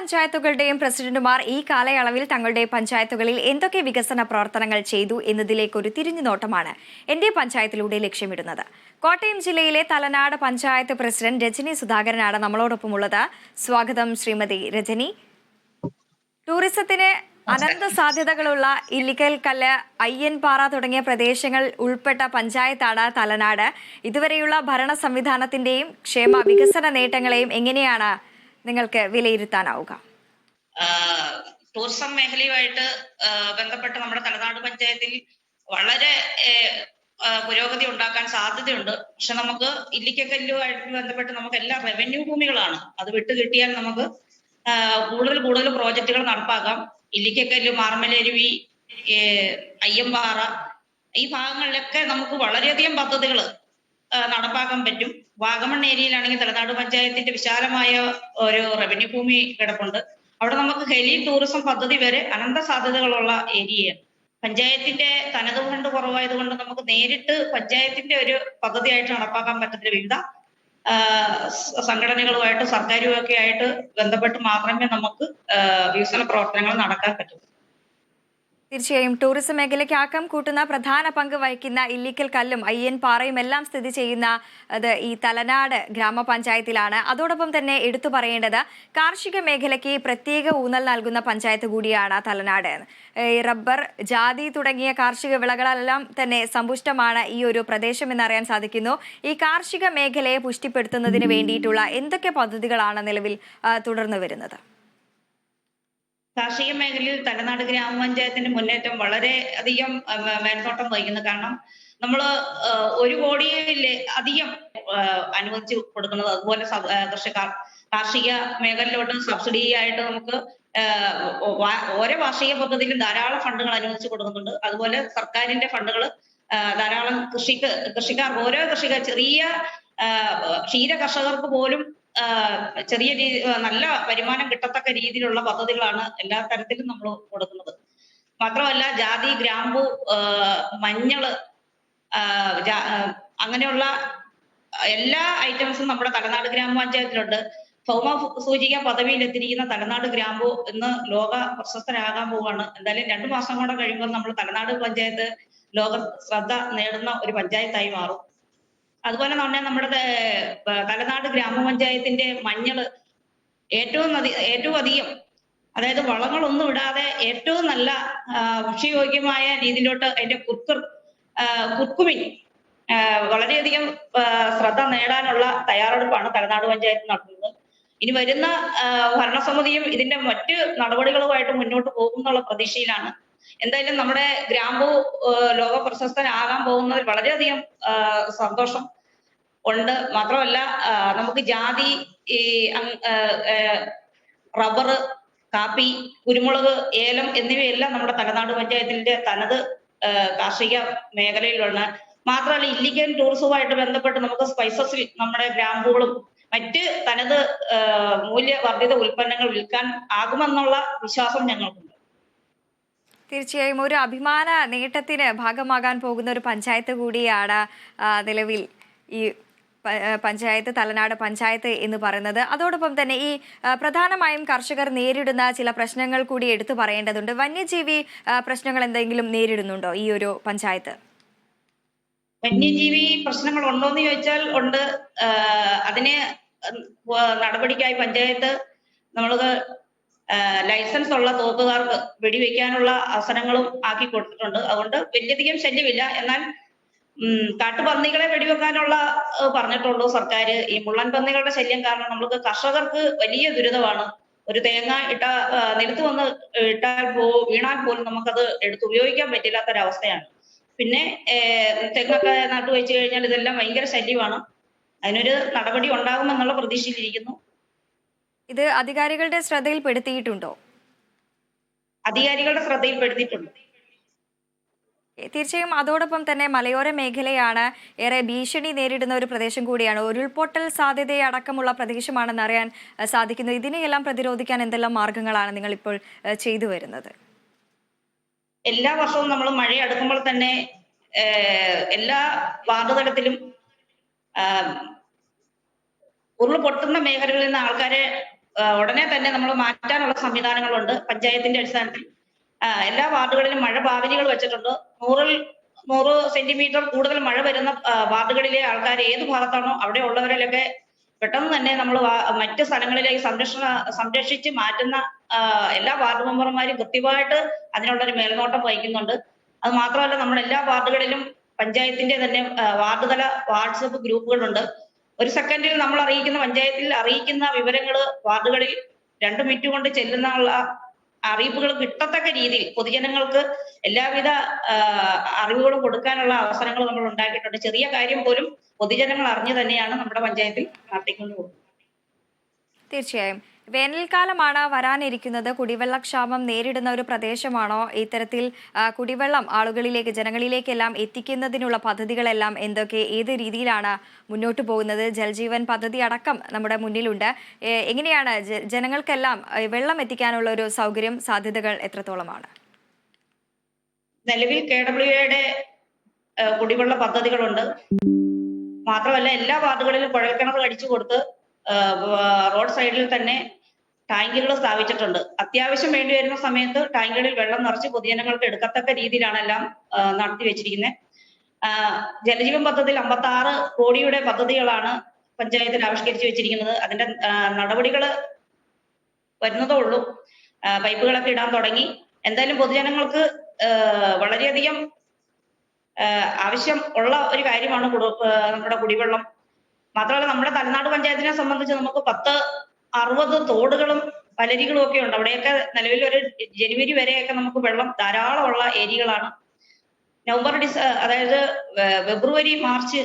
പഞ്ചായത്തുകളുടെയും പ്രസിഡന്റുമാർ ഈ കാലയളവിൽ തങ്ങളുടെ പഞ്ചായത്തുകളിൽ എന്തൊക്കെ വികസന പ്രവർത്തനങ്ങൾ ചെയ്തു എന്നതിലേക്കൊരു തിരിഞ്ഞുനോട്ടമാണ് എന്റെ പഞ്ചായത്തിലൂടെ ലക്ഷ്യമിടുന്നത്. കോട്ടയം ജില്ലയിലെ തലനാട് പഞ്ചായത്ത് പ്രസിഡന്റ് രജനി സുധാകരനാണ് നമ്മളോടൊപ്പമുള്ളത്. സ്വാഗതം ശ്രീമതി രജനി. ടൂറിസത്തിന് അനന്ത സാധ്യതകളുള്ള ഇല്ലിക്കൽ കല്ല്, അയ്യൻപാറ തുടങ്ങിയ പ്രദേശങ്ങൾ ഉൾപ്പെട്ട പഞ്ചായത്താണ് തലനാട്. ഇതുവരെയുള്ള ഭരണ സംവിധാനത്തിന്റെയും ക്ഷേമ വികസന നേട്ടങ്ങളെയും എങ്ങനെയാണ് നിങ്ങൾക്ക് വിലയിരുത്താനാവുക? ടൂറിസം മേഖലയുമായിട്ട് ബന്ധപ്പെട്ട് നമ്മുടെ തലനാട് പഞ്ചായത്തിൽ വളരെ പുരോഗതി ഉണ്ടാക്കാൻ സാധ്യതയുണ്ട്. പക്ഷെ നമുക്ക് ഇല്ലിക്കക്കല്ലുമായിട്ട് ബന്ധപ്പെട്ട് നമുക്ക് എല്ലാം റവന്യൂ ഭൂമികളാണ്. അത് വിട്ടുകിട്ടിയാൽ നമുക്ക് കൂടുതൽ പ്രോജക്റ്റുകൾ നടപ്പാക്കാം. ഇല്ലിക്കക്കല്ല്, മാർമലരുവി, അയ്യമ്പാറ ഈ ഭാഗങ്ങളിലൊക്കെ നമുക്ക് വളരെയധികം പദ്ധതികൾ നടപ്പാക്കാൻ പറ്റും. വാഗമൺ ഏരിയയിലാണെങ്കിൽ തലനാട് പഞ്ചായത്തിന്റെ വിശാലമായ ഒരു റവന്യൂ ഭൂമി കിടപ്പുണ്ട്. അവിടെ നമുക്ക് ഹെലി ടൂറിസം പദ്ധതി വരെ അനന്ത സാധ്യതകളുള്ള ഏരിയയാണ്. പഞ്ചായത്തിന്റെ തനത് ഫണ്ട് കുറവായത് കൊണ്ട് നമുക്ക് നേരിട്ട് പഞ്ചായത്തിന്റെ ഒരു പദ്ധതിയായിട്ട് നടപ്പാക്കാൻ പറ്റത്തില്ല. വിവിധ സംഘടനകളുമായിട്ട് സർക്കാരുമൊക്കെ ആയിട്ട് ബന്ധപ്പെട്ട് മാത്രമേ നമുക്ക് വികസന പ്രവർത്തനങ്ങൾ നടക്കാൻ പറ്റൂ. തീർച്ചയായും ടൂറിസം മേഖലയ്ക്ക് ആക്കം കൂട്ടുന്ന പ്രധാന പങ്ക് വഹിക്കുന്ന ഇല്ലിക്കൽ കല്ലും അയ്യൻപാറയും എല്ലാം സ്ഥിതി ചെയ്യുന്ന ഈ തലനാട് ഗ്രാമപഞ്ചായത്തിലാണ്. അതോടൊപ്പം തന്നെ എടുത്തു പറയേണ്ടത് കാർഷിക മേഖലയ്ക്ക് പ്രത്യേക ഊന്നൽ നൽകുന്ന പഞ്ചായത്ത് കൂടിയാണ് തലനാട്. റബ്ബർ, ജാതി തുടങ്ങിയ കാർഷിക വിളകളെല്ലാം തന്നെ സമ്പുഷ്ടമാണ് ഈ ഒരു പ്രദേശം എന്നറിയാൻ സാധിക്കുന്നു. ഈ കാർഷിക മേഖലയെ പുഷ്ടിപ്പെടുത്തുന്നതിന് വേണ്ടിയിട്ടുള്ള എന്തൊക്കെ പദ്ധതികളാണ് നിലവിൽ തുടർന്നു വരുന്നത്? കാർഷിക മേഖലയിൽ തലനാട് ഗ്രാമപഞ്ചായത്തിന്റെ മുന്നേറ്റം വളരെ അധികം മേൽനോട്ടം വഹിക്കുന്നു. കാരണം നമ്മള് 1 കോടിയിൽ അധികം അനുവദിച്ചു കൊടുക്കുന്നത്. അതുപോലെ കാർഷിക മേഖലയിലോട്ട് സബ്സിഡി ആയിട്ട് നമുക്ക് ഓരോ കാർഷിക പദ്ധതിയിലും ധാരാളം ഫണ്ടുകൾ അനുവദിച്ചു കൊടുക്കുന്നുണ്ട്. അതുപോലെ സർക്കാരിന്റെ ഫണ്ടുകൾ ധാരാളം കൃഷിക്കാർ ഓരോ ചെറിയ ക്ഷീര കർഷകർക്ക് പോലും ചെറിയ നല്ല വരുമാനം കിട്ടത്തക്ക രീതിയിലുള്ള പദ്ധതികളാണ് എല്ലാ തരത്തിലും നമ്മൾ കൊടുക്കുന്നത്. മാത്രമല്ല ജാതി, ഗ്രാമ്പു, മഞ്ഞള്, അങ്ങനെയുള്ള എല്ലാ ഐറ്റംസും നമ്മുടെ തലനാട് ഗ്രാമപഞ്ചായത്തിലുണ്ട്. ഭൗമ സൂചിക പദവിയിലെത്തിയിരിക്കുന്ന തലനാട് ഗ്രാമ്പു ഇന്ന് ലോക പ്രശസ്തരാകാൻ പോവുകയാണ്. എന്തായാലും 2 മാസം കൂടെ കഴിയുമ്പോൾ നമ്മൾ തലനാട് പഞ്ചായത്ത് ലോക ശ്രദ്ധ നേടുന്ന ഒരു പഞ്ചായത്തായി മാറും. അതുപോലെ തന്നെ നമ്മുടെ തലനാട് ഗ്രാമപഞ്ചായത്തിന്റെ മഞ്ഞള് ഏറ്റവും അധികം, അതായത് വളങ്ങളൊന്നും ഇടാതെ ഏറ്റവും നല്ല ഭക്ഷ്യയോഗ്യമായ രീതിയിലോട്ട് അതിന്റെ കുർക്കുമിൻ വളരെയധികം ശ്രദ്ധ നേടാനുള്ള തയ്യാറെടുപ്പാണ് തലനാട് പഞ്ചായത്ത് നടത്തുന്നത്. ഇനി വരുന്ന ഭരണസമിതിയും ഇതിന്റെ മറ്റ് നടപടികളുമായിട്ട് മുന്നോട്ട് പോകുന്നുള്ള പ്രതീക്ഷയിലാണ്. എന്തായാലും നമ്മുടെ ഗ്രാമ്പു ലോക പ്രശസ്തനാകാൻ പോകുന്നതിൽ വളരെയധികം സന്തോഷം ഉണ്ട്. മാത്രമല്ല നമുക്ക് ജാതി, റബ്ബർ, കാപ്പി, കുരുമുളക്, ഏലം എന്നിവയെല്ലാം നമ്മുടെ തലനാട് പഞ്ചായത്തിന്റെ തനത് കാർഷിക മേഖലയിലാണ്. മാത്രമല്ല ഇല്ലിക്കൽ ടൂറിസവുമായിട്ട് ബന്ധപ്പെട്ട് നമുക്ക് സ്പൈസസിൽ നമ്മുടെ ഗ്രാമ്പുകളും മറ്റ് തനത് മൂല്യവർദ്ധിത ഉൽപ്പന്നങ്ങൾ വിൽക്കാൻ ആകുമെന്നുള്ള വിശ്വാസം ഞങ്ങൾക്കുണ്ട്. തീർച്ചയായും ഒരു അഭിമാന നേട്ടത്തിന് ഭാഗമാകാൻ പോകുന്ന ഒരു പഞ്ചായത്ത് കൂടിയാണ് നിലവിൽ ഈ പഞ്ചായത്ത്, തലനാട് പഞ്ചായത്ത് എന്ന് പറയുന്നത്. അതോടൊപ്പം തന്നെ ഈ പ്രധാനമായും കർഷകർ നേരിടുന്ന ചില പ്രശ്നങ്ങൾ കൂടി എടുത്തു പറയേണ്ടതുണ്ട്. വന്യജീവി പ്രശ്നങ്ങൾ എന്തെങ്കിലും നേരിടുന്നുണ്ടോ ഈ ഒരു പഞ്ചായത്ത്? വന്യജീവി പ്രശ്നങ്ങൾ ഉണ്ടോന്ന് ചോദിച്ചാൽ ഉണ്ട്. അതിന് നടപടിക്കായി പഞ്ചായത്ത് നമ്മൾക്ക് ലൈസൻസ് ഉള്ള തോക്കുകാർക്ക് വെടിവെക്കാനുള്ള അവസരങ്ങളും ആക്കി കൊടുത്തിട്ടുണ്ട്. അതുകൊണ്ട് വലിയധികം ശല്യമില്ല. എന്നാൽ കാട്ടുപന്നികളെ വെടിവെക്കാനുള്ള പറഞ്ഞിട്ടുള്ളൂ സർക്കാർ. ഈ മുള്ളൻ പന്നികളുടെ ശല്യം കാരണം നമുക്ക് കർഷകർക്ക് വലിയ ദുരിതമാണ്. ഒരു തേങ്ങ നിലത്ത് വന്ന് വീണാൽ പോലും നമുക്കത് എടുത്ത് ഉപയോഗിക്കാൻ പറ്റില്ലാത്തൊരവസ്ഥയാണ്. പിന്നെ തെങ്ങൊക്കെ നട്ടു വെച്ച് കഴിഞ്ഞാൽ ഇതെല്ലാം ഭയങ്കര ശല്യമാണ്. അതിനൊരു നടപടി ഉണ്ടാകുമെന്നുള്ള പ്രതീക്ഷയിലിരിക്കുന്നു. ഇത് അധികാരികളുടെ ശ്രദ്ധയിൽപ്പെടുത്തിയിട്ടുണ്ടോ? അധികാരികളുടെ ശ്രദ്ധയിൽപ്പെടുത്തിയിട്ടുണ്ട്. തീർച്ചയായും. അതോടൊപ്പം തന്നെ മലയോര മേഖലയാണ്, ഏറെ ഭീഷണി നേരിടുന്ന ഒരു പ്രദേശം കൂടിയാണ്. ഉരുൾപൊട്ടൽ സാധ്യതയടക്കമുള്ള പ്രദേശമാണെന്ന് അറിയാൻ സാധിക്കുന്നു. ഇതിനെയെല്ലാം പ്രതിരോധിക്കാൻ എന്തെല്ലാം മാർഗങ്ങളാണ് നിങ്ങൾ ഇപ്പോൾ ചെയ്തു വരുന്നത്? എല്ലാ വർഷവും നമ്മൾ മഴ അടുക്കുമ്പോൾ തന്നെ എല്ലാ വാർഡ് തലത്തിലും ഉരുൾ പൊട്ടുന്ന മേഖലകളിൽ നിന്ന് ആൾക്കാരെ ഉടനെ തന്നെ നമ്മൾ മാറ്റാനുള്ള സംവിധാനങ്ങളുണ്ട് പഞ്ചായത്തിന്റെ അടിസ്ഥാനത്തിൽ. എല്ലാ വാർഡുകളിലും മഴ ഭാവനികൾ വെച്ചിട്ടുണ്ട്. 100 സെന്റിമീറ്റർ കൂടുതൽ മഴ വരുന്ന വാർഡുകളിലെ ആൾക്കാർ ഏത് ഭാഗത്താണോ അവിടെ ഉള്ളവരിലൊക്കെ പെട്ടെന്ന് തന്നെ നമ്മൾ മറ്റ് സ്ഥലങ്ങളിലേക്ക് സംരക്ഷിച്ച് മാറ്റുന്ന എല്ലാ വാർഡ് മെമ്പർമാരും കൃത്യമായിട്ട് അതിനുള്ളൊരു മേൽനോട്ടം വഹിക്കുന്നുണ്ട്. അത് മാത്രമല്ല നമ്മുടെ എല്ലാ വാർഡുകളിലും പഞ്ചായത്തിന്റെ തന്നെ വാർഡ് തല വാട്സപ്പ് ഗ്രൂപ്പുകളുണ്ട്. ഒരു സെക്കൻഡിൽ നമ്മൾ അറിയിക്കുന്ന പഞ്ചായത്തിൽ അറിയിക്കുന്ന വിവരങ്ങൾ വാർഡുകളിൽ 2 മിനിറ്റ് കൊണ്ട് ചെല്ലുന്ന അറിയിപ്പുകൾ കിട്ടത്തക്ക രീതിയിൽ പൊതുജനങ്ങൾക്ക് എല്ലാവിധ അറിവുകളും കൊടുക്കാനുള്ള അവസരങ്ങൾ നമ്മൾ ഉണ്ടാക്കിയിട്ടുണ്ട്. ചെറിയ കാര്യം പോലും പൊതുജനങ്ങൾ അറിഞ്ഞു തന്നെയാണ് നമ്മുടെ പഞ്ചായത്തിൽ നടത്തിക്കൊണ്ട് പോകുന്നത്. തീർച്ചയായും വേനൽക്കാലമാണ് വരാനിരിക്കുന്നത്. കുടിവെള്ളക്ഷാമം നേരിടുന്ന ഒരു പ്രദേശമാണോ? ഇത്തരത്തിൽ കുടിവെള്ളം ആളുകളിലേക്ക്, ജനങ്ങളിലേക്കെല്ലാം എത്തിക്കുന്നതിനുള്ള പദ്ധതികളെല്ലാം എന്തൊക്കെ, ഏത് രീതിയിലാണ് മുന്നോട്ട് പോകുന്നത്? ജൽജീവൻ പദ്ധതി അടക്കം നമ്മുടെ മുന്നിലുണ്ട്. എങ്ങനെയാണ് ജനങ്ങൾക്കെല്ലാം വെള്ളം എത്തിക്കാനുള്ള ഒരു സൗകര്യം, സാധ്യതകൾ എത്രത്തോളമാണ്? നിലവിൽ KWAയുടെ കുടിവെള്ള പദ്ധതികളുണ്ട്. മാത്രമല്ല എല്ലാ വാർഡുകളിലും കുഴൽക്കിണർ അടിച്ചു കൊടുത്ത് റോഡ് സൈഡിൽ തന്നെ ടാങ്കുകൾ സ്ഥാപിച്ചിട്ടുണ്ട്. അത്യാവശ്യം വേണ്ടി വരുന്ന സമയത്ത് ടാങ്കുകളിൽ വെള്ളം നിറച്ച് പൊതുജനങ്ങൾക്ക് എടുക്കത്തക്ക രീതിയിലാണ് എല്ലാം നടത്തി വെച്ചിരിക്കുന്നത്. ജലജീവൻ പദ്ധതിയിൽ 56 കോടിയുടെ പദ്ധതികളാണ് പഞ്ചായത്തിൽ ആവിഷ്കരിച്ചു വെച്ചിരിക്കുന്നത്. അതിന്റെ നടപടികൾ വരുന്നതേ ഉള്ളൂ. പൈപ്പുകളൊക്കെ ഇടാൻ തുടങ്ങി. എന്തായാലും പൊതുജനങ്ങൾക്ക് വളരെയധികം ആവശ്യം ഉള്ള ഒരു കാര്യമാണ് നമ്മുടെ കുടിവെള്ളം. മാത്രമല്ല നമ്മുടെ തലനാട് പഞ്ചായത്തിനെ സംബന്ധിച്ച് നമുക്ക് 60 തോടുകളും പലരികളും ഒക്കെ ഉണ്ട്. അവിടെയൊക്കെ നിലവിൽ ഒരു ജനുവരി വരെയൊക്കെ നമുക്ക് വെള്ളം ധാരാളമുള്ള ഏരിയകളാണ്. അതായത് ഫെബ്രുവരി, മാർച്ച്,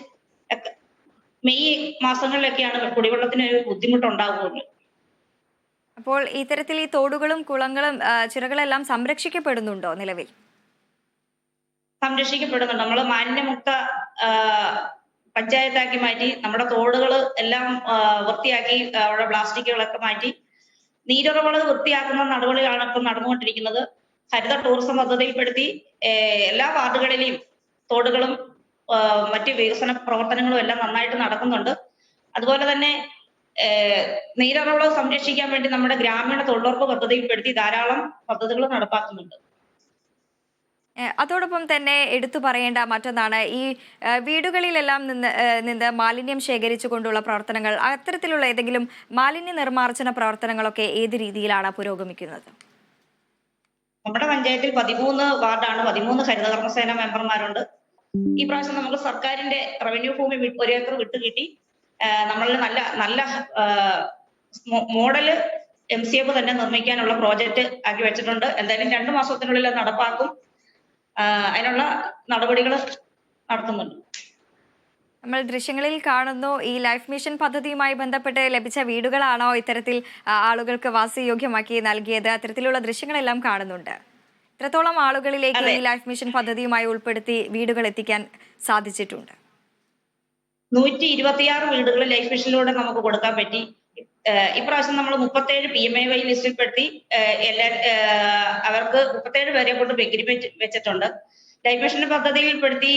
മെയ് മാസങ്ങളിലൊക്കെയാണ് കുടിവെള്ളത്തിന് ഒരു ബുദ്ധിമുട്ടുണ്ടാകുന്നത്. അപ്പോൾ ഇത്തരത്തിൽ ഈ തോടുകളും കുളങ്ങളും ചിറകളെല്ലാം സംരക്ഷിക്കപ്പെടുന്നുണ്ടോ നിലവിൽ? സംരക്ഷിക്കപ്പെടുന്നുണ്ട്. നമ്മൾ മാലിന്യമുക്ത പഞ്ചായത്താക്കി മാറ്റി നമ്മുടെ തോടുകൾ എല്ലാം വൃത്തിയാക്കി അവിടെ പ്ലാസ്റ്റിക്കുകളൊക്കെ മാറ്റി നീരുറവകൾ വൃത്തിയാക്കുന്ന നടപടികളാണ് ഇപ്പം നടന്നുകൊണ്ടിരിക്കുന്നത്. ഹരിത ടൂറിസം പദ്ധതിയിൽപ്പെടുത്തി എല്ലാ വാർഡുകളിലെയും തോടുകളും മറ്റ് വികസന പ്രവർത്തനങ്ങളും എല്ലാം നന്നായിട്ട് നടക്കുന്നുണ്ട്. അതുപോലെ തന്നെ നീരുറവകൾ സംരക്ഷിക്കാൻ വേണ്ടി നമ്മുടെ ഗ്രാമീണ തൊഴിലുറപ്പ് പദ്ധതിയിൽപ്പെടുത്തി ധാരാളം പദ്ധതികൾ നടപ്പാക്കുന്നുണ്ട്. അതോടൊപ്പം തന്നെ എടുത്തു പറയേണ്ട മറ്റൊന്നാണ് ഈ വീടുകളിലെല്ലാം നിന്ന് മാലിന്യം ശേഖരിച്ചുകൊണ്ടുള്ള പ്രവർത്തനങ്ങൾ. അത്തരത്തിലുള്ള ഏതെങ്കിലും മാലിന്യ നിർമ്മാർജ്ജന പ്രവർത്തനങ്ങളൊക്കെ ഏത് രീതിയിലാണ് പുരോഗമിക്കുന്നത്? നമ്മുടെ പഞ്ചായത്തിൽ 13 വാർഡാണ്. 13 ഹരിതകർമ്മസേന മെമ്പർമാരുണ്ട്. ഈ പ്രാവശ്യം നമുക്ക് സർക്കാരിന്റെ റവന്യൂ ഭൂമി 1 ഏക്കർ വിട്ടു കിട്ടി. നമ്മൾ നല്ല മോഡല് MCF തന്നെ നിർമ്മിക്കാനുള്ള പ്രോജക്റ്റ് ആക്കി വെച്ചിട്ടുണ്ട്. എന്തായാലും 2 മാസത്തിനുള്ളിൽ നടപ്പാക്കും. അതിനുള്ള നടപടികൾ നടത്തുന്നുണ്ട്. നമ്മൾ ദൃശ്യങ്ങളിൽ കാണുന്നു, ഈ ലൈഫ് മിഷൻ പദ്ധതിയുമായി ബന്ധപ്പെട്ട് ലഭിച്ച വീടുകളാണോ ഇത്തരത്തിൽ ആളുകൾക്ക് വാസയോഗ്യമാക്കി നൽകിയത്? അത്തരത്തിലുള്ള ദൃശ്യങ്ങളെല്ലാം കാണുന്നുണ്ട്. ഇത്രത്തോളം ആളുകളിലേക്ക് ഈ ലൈഫ് മിഷൻ പദ്ധതിയുമായി ഉൾപ്പെടുത്തി വീടുകൾ എത്തിക്കാൻ സാധിച്ചിട്ടുണ്ട്. 126 വീടുകൾ ലൈഫ് മിഷനിലൂടെ നമുക്ക് കൊടുക്കാൻ പറ്റി. ഇപ്രാവശ്യം നമ്മൾ 37 PMAY ലിസ്റ്റിൽപ്പെടുത്തി അവർക്ക് 37 പേരെ കൊണ്ട് എഗ്രിമെന്റ് വെച്ചിട്ടുണ്ട്. ലൈഫ് മിഷൻ പദ്ധതിയിൽപ്പെടുത്തി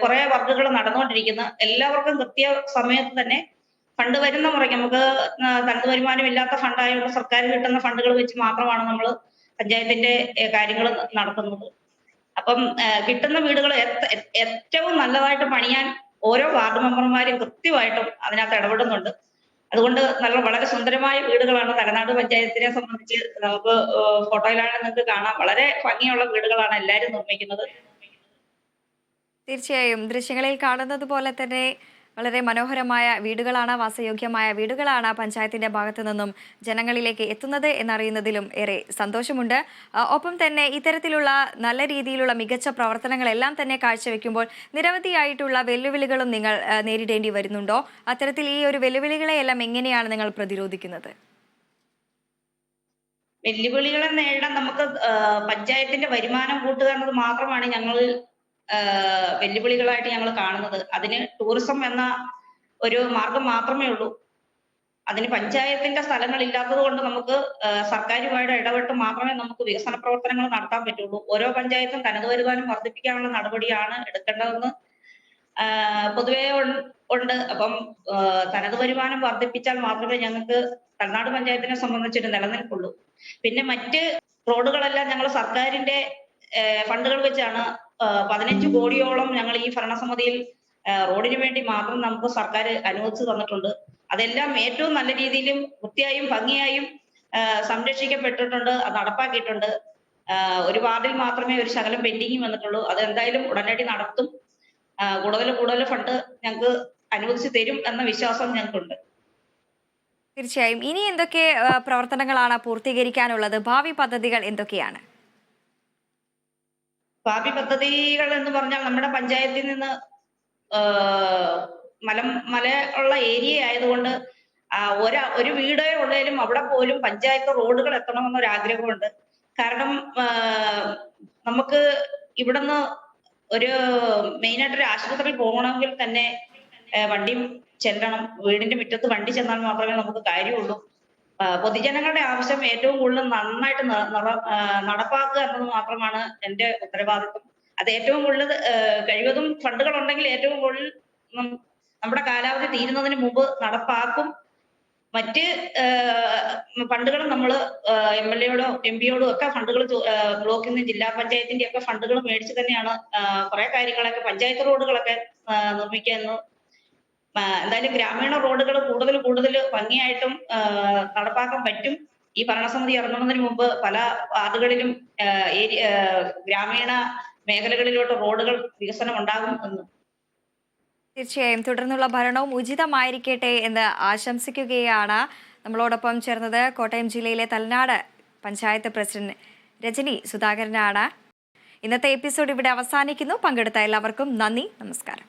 കുറെ വർക്കുകൾ നടന്നുകൊണ്ടിരിക്കുന്നു. എല്ലാവർക്കും കൃത്യ സമയത്ത് തന്നെ ഫണ്ട് വരുന്ന മുറയ്ക്ക്, നമുക്ക് തനത് വരുമാനമില്ലാത്ത ഫണ്ടായതുകൊണ്ട് സർക്കാർ കിട്ടുന്ന ഫണ്ടുകൾ വെച്ച് മാത്രമാണ് നമ്മൾ പഞ്ചായത്തിന്റെ കാര്യങ്ങൾ നടത്തുന്നത്. അപ്പം കിട്ടുന്ന വീടുകൾ ഏറ്റവും നല്ലതായിട്ട് പണിയാൻ ഓരോ വാർഡ് മെമ്പർമാരും കൃത്യമായിട്ടും അതിനകത്ത് ഇടപെടുന്നുണ്ട്. അതുകൊണ്ട് വളരെ സുന്ദരമായ വീടുകളാണ് തലനാട് പഞ്ചായത്തിനെ സംബന്ധിച്ച് നമുക്ക് ഫോട്ടോയിലാണ് നിങ്ങൾക്ക് കാണാം. വളരെ ഭംഗിയുള്ള വീടുകളാണ് എല്ലാവരും നിർമ്മിക്കുന്നത്. തീർച്ചയായും ദൃശ്യങ്ങളിൽ കാണുന്നത് പോലെ തന്നെ വളരെ മനോഹരമായ വീടുകളാണ്, വാസയോഗ്യമായ വീടുകളാണ് പഞ്ചായത്തിന്റെ ഭാഗത്തു നിന്നും ജനങ്ങളിലേക്ക് എത്തുന്നത് എന്നറിയുന്നതിലും ഏറെ സന്തോഷമുണ്ട്. ഒപ്പം തന്നെ ഇത്തരത്തിലുള്ള നല്ല രീതിയിലുള്ള മികച്ച പ്രവർത്തനങ്ങളെല്ലാം തന്നെ കാഴ്ചവെക്കുമ്പോൾ നിരവധിയായിട്ടുള്ള വെല്ലുവിളികളും നിങ്ങൾ നേരിടേണ്ടി വരുന്നുണ്ടോ? അത്തരത്തിൽ ഈ ഒരു വെല്ലുവിളികളെയെല്ലാം എങ്ങനെയാണ് നിങ്ങൾ പ്രതിരോധിക്കുന്നത്? വെല്ലുവിളികളെ നേരിടാൻ നമുക്ക് പഞ്ചായത്തിന്റെ വരുമാനം കൂട്ടുക എന്നത് മാത്രമാണ് ഞങ്ങൾ വെല്ലുവിളികളായിട്ട് ഞങ്ങൾ കാണുന്നത്. അതിന് ടൂറിസം എന്ന ഒരു മാർഗം മാത്രമേ ഉള്ളൂ. അതിന് പഞ്ചായത്തിന്റെ സ്ഥലങ്ങൾ ഇല്ലാത്തത് കൊണ്ട് നമുക്ക് സർക്കാരുമായിട്ട് ഇടപെട്ട് മാത്രമേ നമുക്ക് വികസന പ്രവർത്തനങ്ങൾ നടത്താൻ പറ്റുള്ളൂ. ഓരോ പഞ്ചായത്തും തനത് വരുമാനം വർദ്ധിപ്പിക്കാനുള്ള നടപടിയാണ് എടുക്കേണ്ടതെന്ന് പൊതുവേ ഉണ്ട്. അപ്പം തനത് വരുമാനം വർദ്ധിപ്പിച്ചാൽ മാത്രമേ ഞങ്ങൾക്ക് തലനാട് പഞ്ചായത്തിനെ സംബന്ധിച്ചൊരു നിലനിൽപ്പുള്ളൂ. പിന്നെ മറ്റ് റോഡുകളെല്ലാം ഞങ്ങൾ സർക്കാരിന്റെ ഫണ്ടുകൾ വെച്ചാണ് 15 കോടിയോളം ഞങ്ങൾ ഈ ഭരണസമിതിയിൽ റോഡിന് വേണ്ടി മാത്രം നമുക്ക് സർക്കാർ അനുവദിച്ചു തന്നിട്ടുണ്ട്. അതെല്ലാം ഏറ്റവും നല്ല രീതിയിലും വൃത്തിയായും ഭംഗിയായും സംരക്ഷിക്കപ്പെട്ടിട്ടുണ്ട്, അത് നടപ്പാക്കിയിട്ടുണ്ട്. ഒരു വാർഡിൽ മാത്രമേ ഒരു ശകലം പെൻഡിങ് വന്നിട്ടുള്ളൂ. അത് എന്തായാലും ഉടനടി നടത്തും. കൂടുതൽ ഫണ്ട് ഞങ്ങൾക്ക് അനുവദിച്ചു തരും എന്ന വിശ്വാസം ഞങ്ങൾക്കുണ്ട്. തീർച്ചയായും. ഇനി എന്തൊക്കെ പ്രവർത്തനങ്ങളാണ് പൂർത്തീകരിക്കാനുള്ളത്? ഭാവി പദ്ധതികൾ എന്തൊക്കെയാണ്? ഭാവി പദ്ധതികൾ എന്ന് പറഞ്ഞാൽ നമ്മുടെ പഞ്ചായത്തിൽ നിന്ന് മല ഉള്ള ഏരിയ ആയതുകൊണ്ട് ഒരു വീടേ ഉള്ളേലും അവിടെ പോലും പഞ്ചായത്ത് റോഡുകൾ എത്തണമെന്നൊരു ആഗ്രഹമുണ്ട്. കാരണം നമുക്ക് ഇവിടുന്ന് ഒരു മെയിനായിട്ടൊരു ആശുപത്രിയിൽ പോകണമെങ്കിൽ തന്നെ വണ്ടിയും ചെല്ലണം. വീടിന്റെ മുറ്റത്ത് വണ്ടി ചെന്നാൽ മാത്രമേ നമുക്ക് കാര്യമുള്ളൂ. പൊതുജനങ്ങളുടെ ആവശ്യം ഏറ്റവും കൂടുതൽ നന്നായിട്ട് നടപ്പാക്കുക എന്നത് മാത്രമാണ് എന്റെ ഉത്തരവാദിത്വം. അത് ഏറ്റവും കൂടുതൽ കഴിവതും ഫണ്ടുകൾ ഉണ്ടെങ്കിൽ ഏറ്റവും കൂടുതൽ നമ്മുടെ കാലാവധി തീരുന്നതിന് മുമ്പ് നടപ്പാക്കും. മറ്റ് ഫണ്ടുകൾ നമ്മൾ MLA-യോടോ MP-യോടോ ഒക്കെ ഫണ്ടുകൾ ബ്ലോക്കിൽ നിന്ന് ജില്ലാ പഞ്ചായത്തിന്റെ ഒക്കെ ഫണ്ടുകൾ മേടിച്ച് തന്നെയാണ് കുറെ കാര്യങ്ങളൊക്കെ പഞ്ചായത്ത് റോഡുകളൊക്കെ നിർമ്മിക്കുന്നത്. എന്തായാലും ഗ്രാമീണ റോഡുകൾ കൂടുതൽ ഭംഗിയായിട്ടും നടപ്പാക്കാൻ പറ്റും. ഈ ഭരണസമിതി ഇറങ്ങുന്നതിന് മുമ്പ് പല വാർഡുകളിലും ഗ്രാമീണ മേഖലകളിലോട്ട് റോഡുകൾ വികസനം ഉണ്ടാകും എന്ന്. തീർച്ചയായും തുടർന്നുള്ള ഭരണവും ഉചിതമായിരിക്കട്ടെ എന്ന് ആശംസിക്കുകയാണ്. നമ്മളോടൊപ്പം ചേർന്നത് കോട്ടയം ജില്ലയിലെ തലനാട് പഞ്ചായത്ത് പ്രസിഡന്റ് രജനി സുധാകരനാണ്. ഇന്നത്തെ എപ്പിസോഡ് ഇവിടെ അവസാനിക്കുന്നു. പങ്കെടുത്ത എല്ലാവർക്കും നന്ദി, നമസ്കാരം.